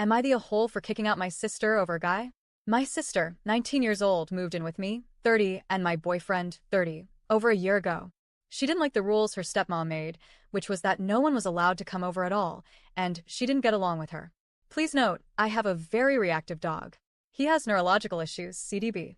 Am I the a-hole for kicking out my sister over a guy? My sister, 19 years old, moved in with me, 30, and my boyfriend, 30, over a year ago. She didn't like the rules her stepmom made, which was that no one was allowed to come over at all, and she didn't get along with her. Please note, I have a very reactive dog. He has neurological issues, CDB.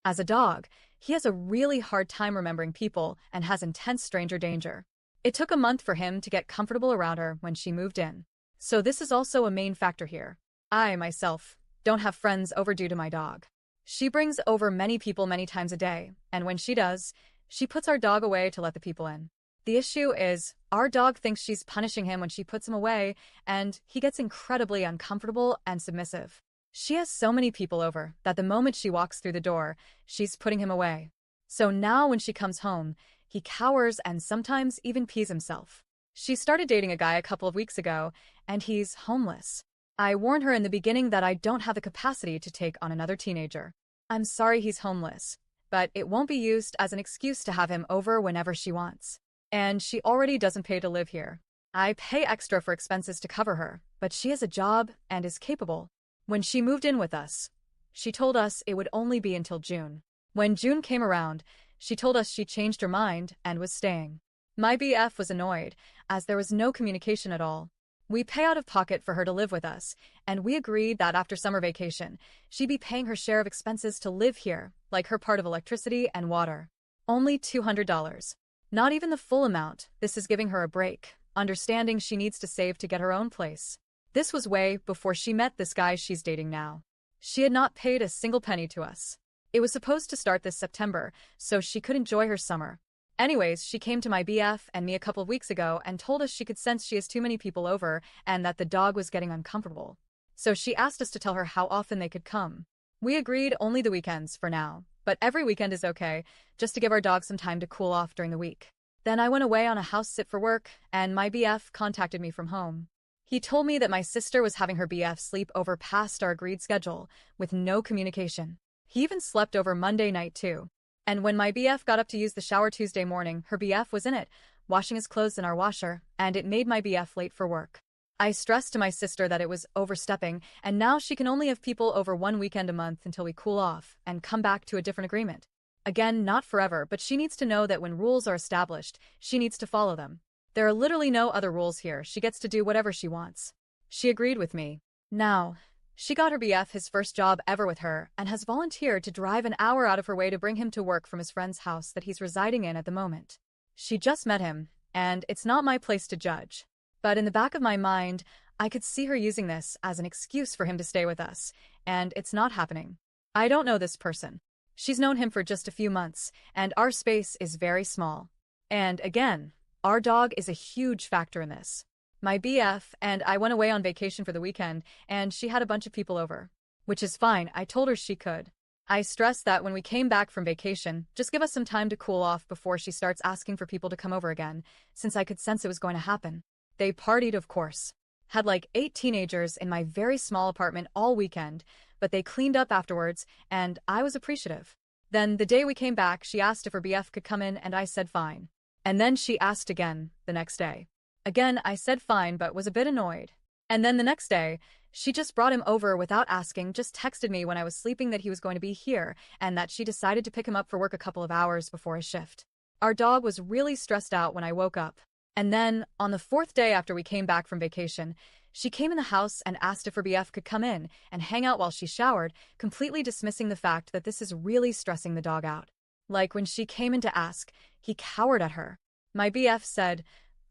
As a dog, he has a really hard time remembering people and has intense stranger danger. It took a month for him to get comfortable around her when she moved in. So this is also a main factor here. I, myself, don't have friends over due to my dog. She brings over many people many times a day, and when she does, she puts our dog away to let the people in. The issue is, our dog thinks she's punishing him when she puts him away, and he gets incredibly uncomfortable and submissive. She has so many people over that the moment she walks through the door, she's putting him away. So now when she comes home, he cowers and sometimes even pees himself. She started dating a guy a couple of weeks ago, and he's homeless. I warned her in the beginning that I don't have the capacity to take on another teenager. I'm sorry he's homeless, but it won't be used as an excuse to have him over whenever she wants. And she already doesn't pay to live here. I pay extra for expenses to cover her, but she has a job and is capable. When she moved in with us, she told us it would only be until June. When June came around, she told us she changed her mind and was staying. My BF was annoyed, as there was no communication at all. We pay out of pocket for her to live with us, and we agreed that after summer vacation, she'd be paying her share of expenses to live here, like her part of electricity and water. Only $200. Not even the full amount. This is giving her a break, understanding she needs to save to get her own place. This was way before she met this guy she's dating now. She had not paid a single penny to us. It was supposed to start this September, so she could enjoy her summer. Anyways, she came to my BF and me a couple of weeks ago and told us she could sense she has too many people over and that the dog was getting uncomfortable. So she asked us to tell her how often they could come. We agreed only the weekends for now, but every weekend is okay, just to give our dog some time to cool off during the week. Then I went away on a house sit for work, and my BF contacted me from home. He told me that my sister was having her BF sleep over past our agreed schedule, with no communication. He even slept over Monday night too. And when my BF got up to use the shower Tuesday morning, her BF was in it, washing his clothes in our washer, and it made my BF late for work. I stressed to my sister that it was overstepping, and now she can only have people over one weekend a month until we cool off and come back to a different agreement. Again, not forever, but she needs to know that when rules are established, she needs to follow them. There are literally no other rules here. She gets to do whatever she wants. She agreed with me. Now, she got her BF his first job ever with her and has volunteered to drive an hour out of her way to bring him to work from his friend's house that he's residing in at the moment. She just met him, and it's not my place to judge. But in the back of my mind, I could see her using this as an excuse for him to stay with us, and it's not happening. I don't know this person. She's known him for just a few months, and our space is very small. And again, our dog is a huge factor in this. My BF and I went away on vacation for the weekend, and she had a bunch of people over. Which is fine, I told her she could. I stressed that when we came back from vacation, just give us some time to cool off before she starts asking for people to come over again, since I could sense it was going to happen. They partied, of course. Had like 8 teenagers in my very small apartment all weekend, but they cleaned up afterwards, and I was appreciative. Then, the day we came back, she asked if her BF could come in, and I said fine. And then she asked again, the next day. Again, I said fine, but was a bit annoyed. And then the next day, she just brought him over without asking, just texted me when I was sleeping that he was going to be here, and that she decided to pick him up for work a couple of hours before his shift. Our dog was really stressed out when I woke up. And then, on the 4th day after we came back from vacation, she came in the house and asked if her BF could come in and hang out while she showered, completely dismissing the fact that this is really stressing the dog out. Like when she came in to ask, he cowered at her. My BF said,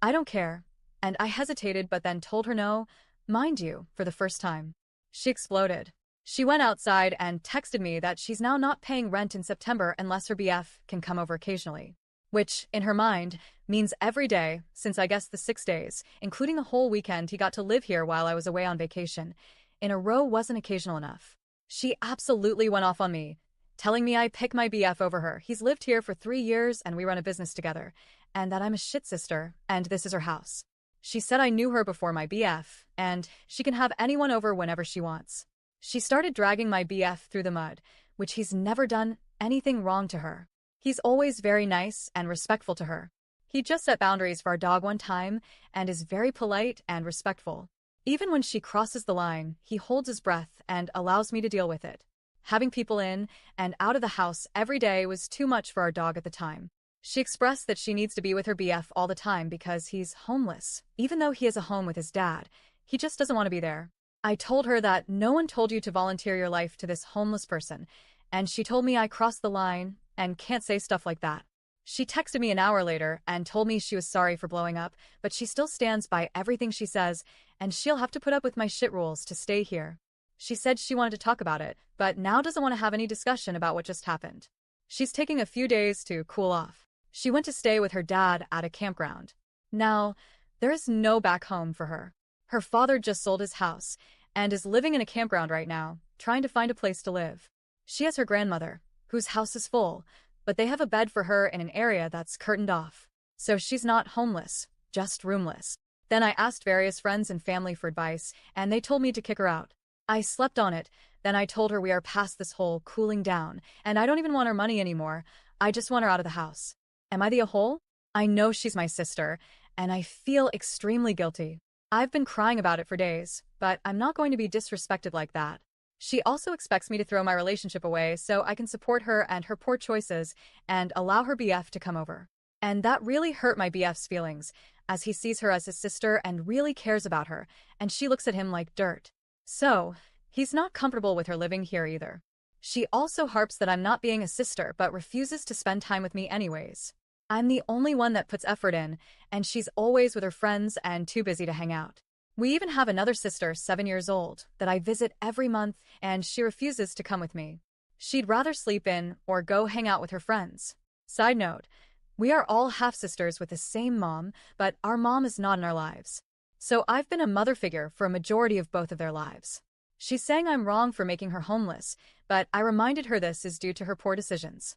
"I don't care," and I hesitated but then told her no, mind you, for the first time. She exploded. She went outside and texted me that she's now not paying rent in September unless her BF can come over occasionally. Which, in her mind, means every day, since I guess the 6 days, including the whole weekend he got to live here while I was away on vacation, in a row wasn't occasional enough. She absolutely went off on me, telling me I pick my BF over her. He's lived here for 3 years and we run a business together, and that I'm a shit sister, and this is her house. She said I knew her before my BF, and she can have anyone over whenever she wants. She started dragging my BF through the mud, which he's never done anything wrong to her. He's always very nice and respectful to her. He just set boundaries for our dog one time and is very polite and respectful. Even when she crosses the line, he holds his breath and allows me to deal with it. Having people in and out of the house every day was too much for our dog at the time. She expressed that she needs to be with her BF all the time because he's homeless. Even though he has a home with his dad, he just doesn't want to be there. I told her that no one told you to volunteer your life to this homeless person, and she told me I crossed the line and can't say stuff like that. She texted me an hour later and told me she was sorry for blowing up, but she still stands by everything she says, and she'll have to put up with my shit rules to stay here. She said she wanted to talk about it, but now doesn't want to have any discussion about what just happened. She's taking a few days to cool off. She went to stay with her dad at a campground. Now, there is no back home for her. Her father just sold his house and is living in a campground right now, trying to find a place to live. She has her grandmother, whose house is full, but they have a bed for her in an area that's curtained off. So she's not homeless, just roomless. Then I asked various friends and family for advice, and they told me to kick her out. I slept on it. Then I told her we are past this whole cooling down, and I don't even want her money anymore. I just want her out of the house. Am I the a-hole? I know she's my sister, and I feel extremely guilty. I've been crying about it for days, but I'm not going to be disrespected like that. She also expects me to throw my relationship away so I can support her and her poor choices and allow her BF to come over. And that really hurt my BF's feelings, as he sees her as his sister and really cares about her, and she looks at him like dirt. So, he's not comfortable with her living here either. She also harps that I'm not being a sister but refuses to spend time with me anyways. I'm the only one that puts effort in, and she's always with her friends and too busy to hang out. We even have another sister, 7 years old, that I visit every month, and she refuses to come with me. She'd rather sleep in or go hang out with her friends. Side note, we are all half-sisters with the same mom, but our mom is not in our lives. So I've been a mother figure for a majority of both of their lives. She's saying I'm wrong for making her homeless, but I reminded her this is due to her poor decisions.